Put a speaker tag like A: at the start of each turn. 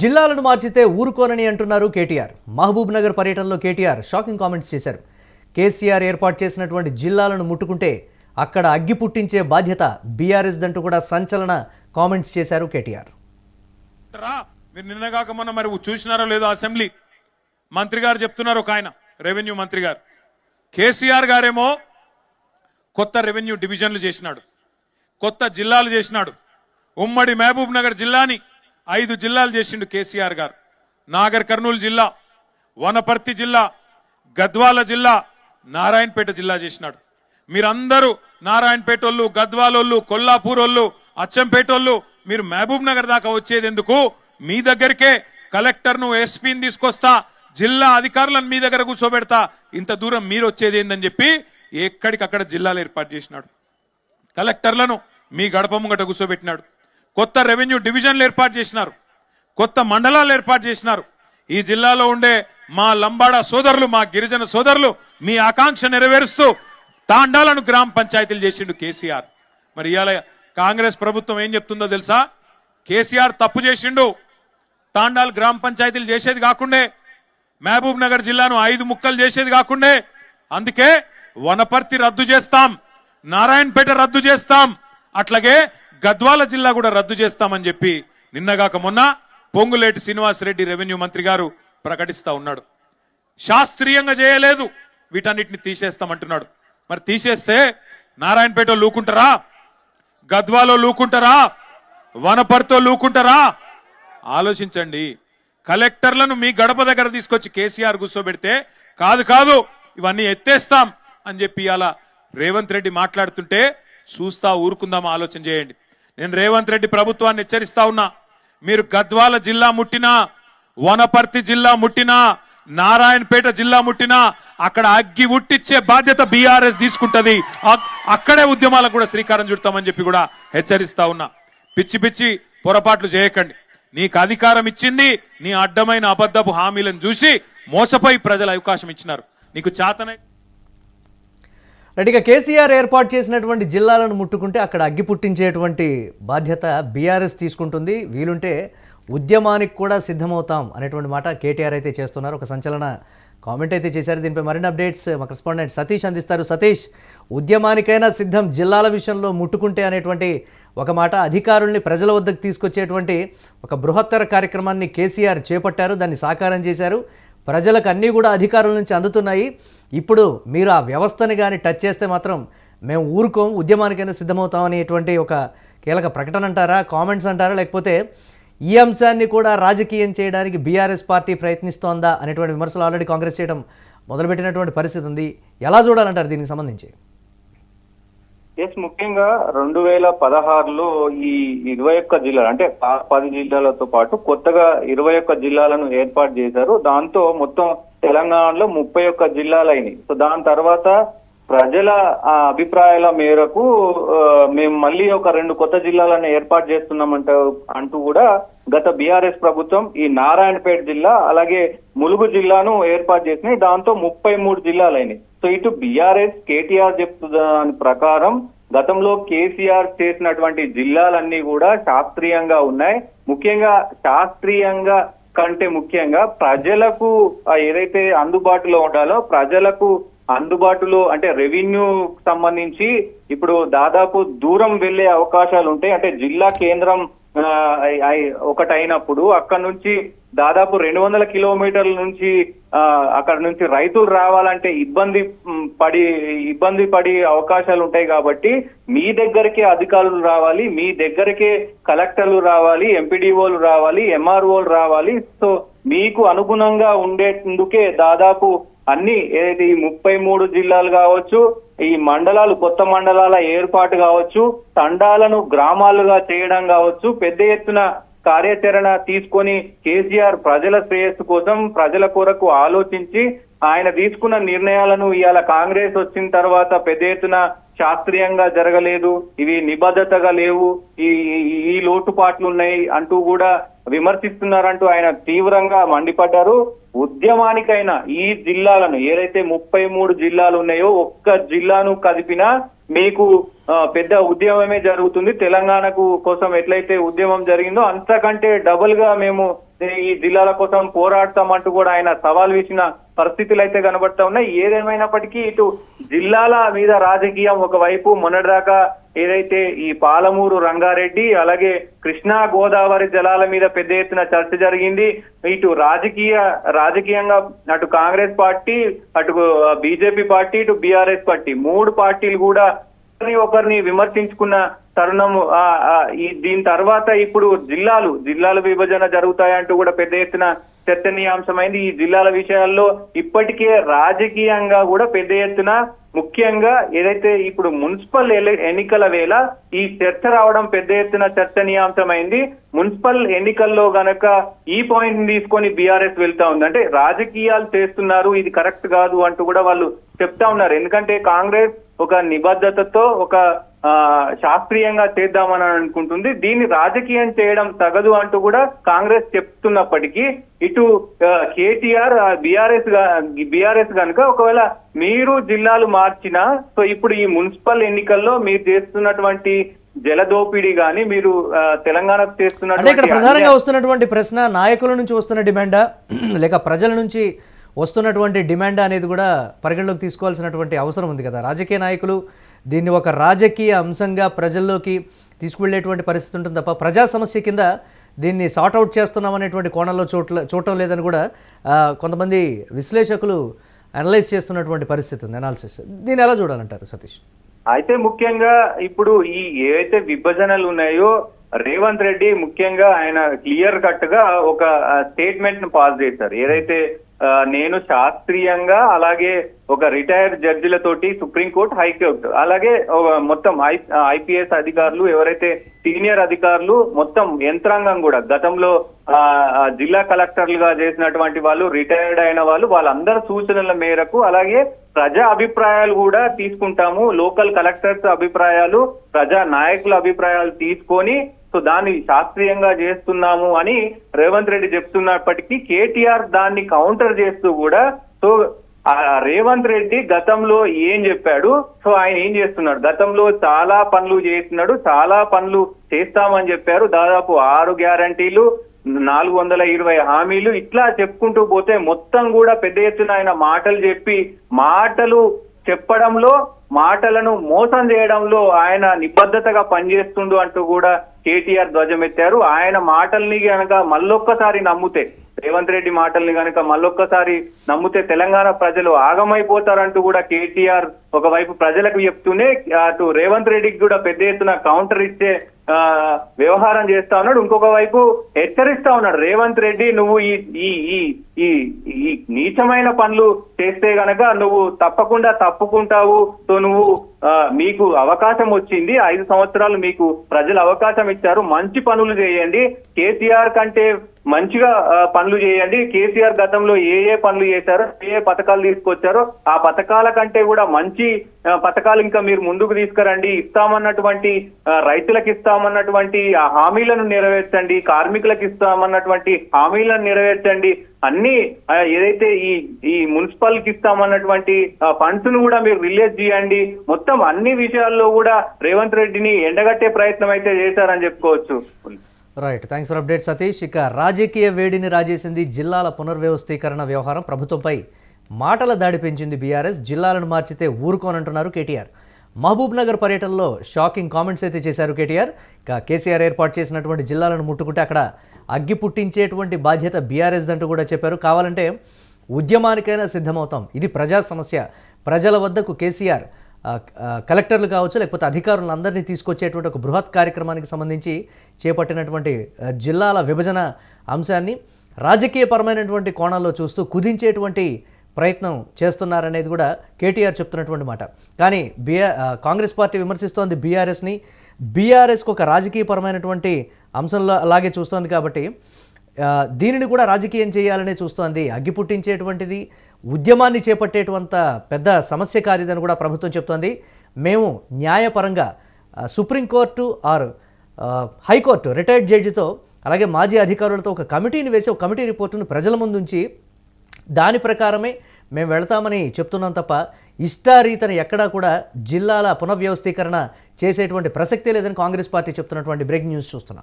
A: జిల్లాలను మార్చితే ఊరుకోనని అంటున్నారు కేటీఆర్. మహబూబ్ నగర్ పర్యటనలో కేటీఆర్ షాకింగ్ కామెంట్స్ చేశారు. కేసీఆర్ ఏర్పాటు చేసినటువంటి జిల్లాలను ముట్టుకుంటే అక్కడ అగ్గి పుట్టించే బాధ్యత బీఆర్ఎస్ దంటూ కూడా సంచలన కామెంట్స్ చేశారు కేటీఆర్.
B: మీరు నిన్నగాక మొన్న మరి చూసినారో లేదో అసెంబ్లీ మంత్రి గారు చెప్తున్నారు, ఒక ఆయన రెవెన్యూ మంత్రి గారు, కేసీఆర్ గారేమో కొత్త రెవెన్యూ డివిజన్లు చేసినాడు, కొత్త జిల్లాలు చేసినాడు. ఉమ్మడి మహబూబ్ నగర్ జిల్లాని 5 జిల్లాలు చేసిండు కేసీఆర్ గారు. నాగర్ కర్నూలు జిల్లా, వనపర్తి జిల్లా, గద్వాల జిల్లా, నారాయణపేట జిల్లా చేసినాడు. మీరందరూ నారాయణపేట వాళ్ళు, గద్వాలోళ్ళు, కొల్లాపూర్ వాళ్ళు, అచ్చంపేట వాళ్ళు మీరు మహబూబ్ నగర్ దాకా వచ్చేది ఎందుకు? మీ దగ్గరికే కలెక్టర్ను, ఎస్పీని తీసుకొస్తా, జిల్లా అధికారులను మీ దగ్గర కూర్చోబెడతా, ఇంత దూరం మీరు వచ్చేది ఏందని చెప్పి ఎక్కడికక్కడ జిల్లాలు ఏర్పాటు చేసినాడు. కలెక్టర్లను మీ గడప ముంగట కూర్చోబెట్టినాడు. కొత్త రెవెన్యూ డివిజన్లు ఏర్పాటు చేసినారు, కొత్త మండలాలు ఏర్పాటు చేసినారు. ఈ జిల్లాలో ఉండే మా లంబాడా సోదరులు, మా గిరిజన సోదరులు మీ ఆకాంక్ష నెరవేరుస్తూ తాండాలను గ్రామ పంచాయతీలు చేసిండు కేసీఆర్. మరి ఇవాళ కాంగ్రెస్ ప్రభుత్వం ఏం చెప్తుందో తెలుసా? కేసీఆర్ తప్పు చేసిండు, తాండాలు గ్రామ పంచాయతీలు చేసేది కాకుండే, మహబూబ్ నగర్ జిల్లాను 5 ముక్కలు చేసేది కాకుండే, అందుకే వనపర్తి రద్దు చేస్తాం, నారాయణపేట రద్దు చేస్తాం, అట్లాగే గద్వాల జిల్లా కూడా రద్దు చేస్తామని చెప్పి నిన్నగాక మొన్న పొంగులేటి శ్రీనివాసరెడ్డి రెవెన్యూ మంత్రి గారు ప్రకటిస్తా ఉన్నాడు. శాస్త్రీయంగా చేయలేదు, వీటన్నిటిని తీసేస్తామంటున్నాడు. మరి తీసేస్తే నారాయణపేట లూకుంటారా, గద్వాలో లూకుంటారా, వనపర్తితో లూకుంటారా? ఆలోచించండి. కలెక్టర్లను మీ గడప దగ్గర తీసుకొచ్చి కేసీఆర్ కూర్చోబెడితే కాదు కాదు ఇవన్నీ ఎత్తేస్తాం అని చెప్పి అలా రేవంత్ రెడ్డి మాట్లాడుతుంటే చూస్తా ఊరుకుందామా? ఆలోచన చేయండి. నేను రేవంత్ రెడ్డి ప్రభుత్వాన్ని హెచ్చరిస్తా ఉన్నా, మీరు గద్వాల జిల్లా ముట్టినా, వనపర్తి జిల్లా ముట్టినా, నారాయణపేట జిల్లా ముట్టినా అక్కడ అగ్గి ఉట్టిచ్చే బాధ్యత బీఆర్ఎస్ తీసుకుంటది. అక్కడే ఉద్యమాలకు కూడా శ్రీకారం చుడతామని చెప్పి కూడా హెచ్చరిస్తా ఉన్నా. పిచ్చి పిచ్చి పొరపాట్లు చేయకండి. నీకు అధికారం ఇచ్చింది నీ అడ్డమైన అబద్ధపు హామీలను చూసి మోసపోయి ప్రజలు అవకాశం ఇచ్చినారు. నీకు చాతనై
A: రెడ్డిగా కేసీఆర్ ఏర్పాటు చేసినటువంటి జిల్లాలను ముట్టుకుంటే అక్కడ అగ్గి పుట్టించేటువంటి బాధ్యత బీఆర్ఎస్ తీసుకుంటుంది, వీలుంటే ఉద్యమానికి కూడా సిద్ధమవుతాం అనేటువంటి మాట కేటీఆర్ అయితే చేస్తున్నారు. ఒక సంచలన కామెంట్ అయితే చేశారు. దీనిపై మరిన్ని అప్డేట్స్ మా కరెస్పాండెంట్ సతీష్ అందిస్తారు. సతీష్, ఉద్యమానికైనా సిద్ధం, జిల్లాల విషయంలో ముట్టుకుంటే అనేటువంటి ఒక మాట, అధికారుల్ని ప్రజల వద్దకు తీసుకొచ్చేటువంటి ఒక బృహత్తర కార్యక్రమాన్ని కేసీఆర్ చేపట్టారు, దాన్ని సాకారం చేశారు. ప్రజలకు అన్నీ కూడా అధికారుల నుంచి అందుతున్నాయి. ఇప్పుడు మీరు ఆ వ్యవస్థని కానీ టచ్ చేస్తే మాత్రం మేము ఊరుకోం, ఉద్యమానికైనా సిద్ధమవుతాం అనేటువంటి ఒక కీలక ప్రకటన అంటారా, కామెంట్స్ అంటారా, లేకపోతే ఈ అంశాన్ని కూడా రాజకీయం చేయడానికి బీఆర్ఎస్ పార్టీ ప్రయత్నిస్తోందా అనేటువంటి విమర్శలు ఆల్రెడీ కాంగ్రెస్ చేయడం మొదలుపెట్టినటువంటి పరిస్థితి ఉంది. ఎలా చూడాలంటారు దీనికి సంబంధించి?
C: ముఖ్యంగా 2016లో ఈ 21 జిల్లాలు అంటే 10 జిల్లాలతో పాటు కొత్తగా 21 జిల్లాలను ఏర్పాటు చేశారు. దాంతో మొత్తం తెలంగాణలో 31 జిల్లాలు అయినాయి. సో దాని తర్వాత ప్రజల అభిప్రాయాల మేరకు మేము మళ్ళీ ఒక 2 కొత్త జిల్లాలను ఏర్పాటు చేస్తున్నామంటూ కూడా గత బీఆర్ఎస్ ప్రభుత్వం ఈ నారాయణపేట జిల్లా అలాగే ములుగు జిల్లాను ఏర్పాటు చేసినాయి. దాంతో 33 జిల్లాలు అయినాయి. సో ఇటు బీఆర్ఎస్ కేటీఆర్ చెప్తున్న దాని ప్రకారం గతంలో కేసీఆర్ చేసినటువంటి జిల్లాలన్నీ కూడా శాస్త్రీయంగా ఉన్నాయి. ముఖ్యంగా శాస్త్రీయంగా కంటే ముఖ్యంగా ప్రజలకు ఏదైతే అందుబాటులో ఉండాలో ప్రజలకు అందుబాటులో అంటే రెవెన్యూ సంబంధించి ఇప్పుడు దాదాపు దూరం వెళ్లే అవకాశాలు ఉంటాయి. అంటే జిల్లా కేంద్రం ఒకటైనప్పుడు అక్కడ నుంచి దాదాపు 200 కిలోమీటర్ల నుంచి అక్కడ నుంచి రైతులు రావాలంటే ఇబ్బంది పడి అవకాశాలు ఉంటాయి. కాబట్టి మీ దగ్గరికే అధికారులు రావాలి, మీ దగ్గరికే కలెక్టర్లు రావాలి, ఎంపీడీఓలు రావాలి, ఎంఆర్ఓలు రావాలి. సో మీకు అనుగుణంగా ఉండేందుకే దాదాపు అన్ని ఏదైతే ఈ 33 జిల్లాలు కావచ్చు, ఈ మండలాలు కొత్త మండలాల ఏర్పాటు కావచ్చు, తండాలను గ్రామాలుగా చేయడం కావచ్చు, పెద్ద ఎత్తున కార్యాచరణ తీసుకొని కేసీఆర్ ప్రజల శ్రేయస్సు కోసం ప్రజల కొరకు ఆలోచించి ఆయన తీసుకున్న నిర్ణయాలను ఇవాళ కాంగ్రెస్ వచ్చిన తర్వాత పెద్ద ఎత్తున శాస్త్రీయంగా జరగలేదు, ఇవి నిబద్ధతగా లేవు, ఈ లోటుపాట్లు ఉన్నాయి అంటూ కూడా విమర్శిస్తున్నారంటూ ఆయన తీవ్రంగా మండిపడ్డారు. ఉద్యమానికైనా ఈ జిల్లాలను ఏదైతే 33 జిల్లాలు ఉన్నాయో ఒక్క జిల్లాను కదిపినా మీకు పెద్ద ఉద్యమమే జరుగుతుంది. తెలంగాణకు కోసం ఎట్లయితే ఉద్యమం జరిగిందో అంతకంటే డబుల్ గా మేము ఈ జిల్లాల కోసం పోరాడతామంటూ కూడా ఆయన సవాల్ విసిన పరిస్థితులు అయితే కనబడతా ఉన్నాయి. ఏదేమైనప్పటికీ ఇటు జిల్లాల మీద రాజకీయం ఒకవైపు మొన్నటిదాకా ఏదైతే ఈ పాలమూరు రంగారెడ్డి అలాగే కృష్ణా గోదావరి జలాల మీద పెద్ద ఎత్తున చర్చ జరిగింది. ఇటు రాజకీయంగా అటు కాంగ్రెస్ పార్టీ, అటు బీజేపీ పార్టీ, ఇటు బీఆర్ఎస్ పార్టీ 3 పార్టీలు కూడా ఒకరిని విమర్శించుకున్న తరుణం. దీని తర్వాత ఇప్పుడు జిల్లాల విభజన జరుగుతాయంటూ కూడా పెద్ద ఎత్తున చర్చనీయాంశమైంది. ఈ జిల్లాల విషయాల్లో ఇప్పటికే రాజకీయంగా కూడా పెద్ద ఎత్తున ముఖ్యంగా ఏదైతే ఇప్పుడు మున్సిపల్ ఎన్నికల వేళ ఈ చర్చ రావడం పెద్ద ఎత్తున చర్చనీయాంశమైంది. మున్సిపల్ ఎన్నికల్లో గనక ఈ పాయింట్ ని తీసుకొని బీఆర్ఎస్ వెళ్తా ఉంది. అంటే రాజకీయాలు చేస్తున్నారు, ఇది కరెక్ట్ కాదు అంటూ కూడా వాళ్ళు చెప్తా ఉన్నారు. ఎందుకంటే కాంగ్రెస్ ఒక నిబద్ధతతో ఒక శాస్త్రీయంగా చేద్దామని అనుకుంటుంది. దీన్ని రాజకీయం చేయడం తగదు అంటూ కూడా కాంగ్రెస్ చెప్తున్నప్పటికీ ఇటు కేటీఆర్ బీఆర్ఎస్ కనుక ఒకవేళ మీరు జిల్లాలు మార్చినా సో ఇప్పుడు ఈ మున్సిపల్ ఎన్నికల్లో మీరు చేస్తున్నటువంటి జలదోపిడీ గాని మీరు తెలంగాణకు
A: అంటే ఇక్కడ
C: చేస్తున్నటువంటి
A: ప్రధానంగా వస్తున్నటువంటి ప్రశ్న నాయకుల నుంచి వస్తున్న డిమాండా లేక ప్రజల నుంచి వస్తున్నటువంటి డిమాండ్ అనేది కూడా పరిగణలోకి తీసుకోవాల్సినటువంటి అవసరం ఉంది కదా. రాజకీయ నాయకులు దీన్ని ఒక రాజకీయ అంశంగా ప్రజల్లోకి తీసుకువెళ్ళేటువంటి పరిస్థితి ఉంటుంది తప్ప ప్రజా సమస్య కింద దీన్ని సార్ట్అవుట్ చేస్తున్నాం అనేటువంటి కోణంలో చూడటం లేదని కూడా కొంతమంది విశ్లేషకులు అనలైజ్ చేస్తున్నటువంటి పరిస్థితి ఉంది, అనాలిసిస్. దీన్ని ఎలా చూడాలంటారు సతీష్?
C: అయితే ముఖ్యంగా ఇప్పుడు ఈ ఏవైతే విభజనలు ఉన్నాయో రేవంత్ రెడ్డి ముఖ్యంగా ఆయన క్లియర్ కట్ గా ఒక స్టేట్మెంట్ ను పాస్ చేశారు. ఏదైతే నేను శాస్త్రీయంగా అలాగే ఒక రిటైర్డ్ జడ్జిలతోటి సుప్రీంకోర్టు, హైకోర్టు అలాగే మొత్తం ఐపీఎస్ అధికారులు ఎవరైతే సీనియర్ అధికారులు మొత్తం యంత్రాంగం కూడా గతంలో జిల్లా కలెక్టర్లుగా చేసినటువంటి వాళ్ళు, రిటైర్డ్ అయిన వాళ్ళు, వాళ్ళందరి సూచనల మేరకు అలాగే ప్రజా అభిప్రాయాలు కూడా తీసుకుంటాము. లోకల్ కలెక్టర్స్ అభిప్రాయాలు, ప్రజా నాయకుల అభిప్రాయాలు తీసుకొని సో దాన్ని శాస్త్రీయంగా చేస్తున్నాము అని రేవంత్ రెడ్డి చెప్తున్నప్పటికీ కేటీఆర్ దాన్ని కౌంటర్ చేస్తూ కూడా సో రేవంత్ రెడ్డి గతంలో ఏం చెప్పాడు, సో ఆయన ఏం చేస్తున్నాడు, గతంలో చాలా పనులు చేస్తున్నాడు, చాలా పనులు చేస్తామని చెప్పారు. దాదాపు 6 గ్యారంటీలు, 420 హామీలు ఇట్లా చెప్పుకుంటూ పోతే మొత్తం కూడా పెద్ద ఎత్తున ఆయన మాటలు చెప్పి మాటలు చెప్పడంలో మాటలను మోసం చేయడంలో ఆయన నిబద్ధతగా పనిచేస్తుండు అంటూ కూడా కేటీఆర్ ధ్వజమెత్తారు. ఆయన మాటల్ని గనక మళ్ళొక్కసారి నమ్మితే, రేవంత్ రెడ్డి మాటల్ని గనక మళ్ళొక్కసారి నమ్మితే తెలంగాణ ప్రజలు ఆగమైపోతారంటూ కూడా కేటీఆర్ ఒకవైపు ప్రజలకు చెప్తూనే అటు రేవంత్ రెడ్డికి కూడా పెద్ద ఎత్తున కౌంటర్ ఇచ్చే వ్యవహారం చేస్తా ఉన్నాడు. ఇంకొక వైపు హెచ్చరిస్తా ఉన్నాడు రేవంత్ రెడ్డి, నువ్వు ఈ నీచమైన పనులు చేస్తే గనక నువ్వు తప్పకుండా తప్పుకుంటావు. సో నువ్వు మీకు అవకాశం వచ్చింది, 5 సంవత్సరాలు మీకు ప్రజలు అవకాశం ఇచ్చారు, మంచి పనులు చేయండి, కేసీఆర్ కంటే మంచిగా పనులు చేయండి. కేసీఆర్ గతంలో ఏ పనులు చేశారో, ఏ పథకాలు తీసుకొచ్చారో ఆ పథకాల కంటే కూడా మంచి పథకాలు ఇంకా మీరు ముందుకు తీసుకురండి. ఇస్తామన్నటువంటి రైతులకు ఇస్తామన్నటువంటి ఆ హామీలను నెరవేర్చండి, కార్మికులకు ఇస్తామన్నటువంటి హామీలను నెరవేర్చండి. అన్ని ఏదైతే ఈ మున్సిపల్ కి ఇస్తామన్నటువంటి ఫండ్స్ ను కూడా మీరు రిలీజ్ చేయండి. మొత్తం అన్ని విషయాల్లో కూడా రేవంత్ రెడ్డిని ఎండగట్టే ప్రయత్నం అయితే చేశారని చెప్పుకోవచ్చు.
A: Right, thanks for update Satish. ఇక రాజకీయ వేడిని రాజేసింది జిల్లాల పునర్వ్యవస్థీకరణ వ్యవహారం. ప్రభుత్వంపై మాటల దాడి పెంచింది బీఆర్ఎస్. జిల్లాలను మార్చితే ఊరుకోనంటున్నారు కేటీఆర్. మహబూబ్ నగర్ పర్యటనలో షాకింగ్ కామెంట్స్ అయితే చేశారు కేటీఆర్. ఇక కేసీఆర్ ఏర్పాటు చేసినటువంటి జిల్లాలను ముట్టుకుంటే అక్కడ అగ్గి పుట్టించేటువంటి బాధ్యత బీఆర్ఎస్ అంటూ కూడా చెప్పారు. కావాలంటే ఉద్యమానికైనా సిద్ధమవుతాం, ఇది ప్రజా సమస్య, ప్రజల వద్దకు కేసీఆర్ కలెక్టర్లు కావచ్చు లేకపోతే అధికారులందరినీ తీసుకొచ్చేటువంటి ఒక బృహత్ కార్యక్రమానికి సంబంధించి చేపట్టినటువంటి జిల్లాల విభజన అంశాన్ని రాజకీయపరమైనటువంటి కోణాల్లో చూస్తూ కుదించేటువంటి ప్రయత్నం చేస్తున్నారనేది కూడా కేటీఆర్ చెప్తున్నటువంటి మాట. కానీ కాంగ్రెస్ పార్టీ విమర్శిస్తోంది బీఆర్ఎస్ని. బీఆర్ఎస్కి ఒక రాజకీయపరమైనటువంటి అంశంలో అలాగే చూస్తోంది కాబట్టి దీనిని కూడా రాజకీయం చేయాలనే చూస్తోంది. అగ్గి పుట్టించేటువంటిది ఉద్యమాన్ని చేపట్టేటువంటి పెద్ద సమస్య కాదని కూడా ప్రభుత్వం చెప్తోంది. మేము న్యాయపరంగా సుప్రీంకోర్టు ఆర్ హైకోర్టు రిటైర్డ్ జడ్జితో అలాగే మాజీ అధికారులతో ఒక కమిటీని వేసి ఒక కమిటీ రిపోర్టును ప్రజల ముందుంచి దాని ప్రకారమే మేము వెళతామని చెప్తున్నాం తప్ప ఇష్టారీతన ఎక్కడా కూడా జిల్లాల పునర్వ్యవస్థీకరణ చేసేటువంటి ప్రసక్తే లేదని కాంగ్రెస్ పార్టీ చెప్తున్నటువంటి బ్రేకింగ్ న్యూస్ చూస్తున్నాం.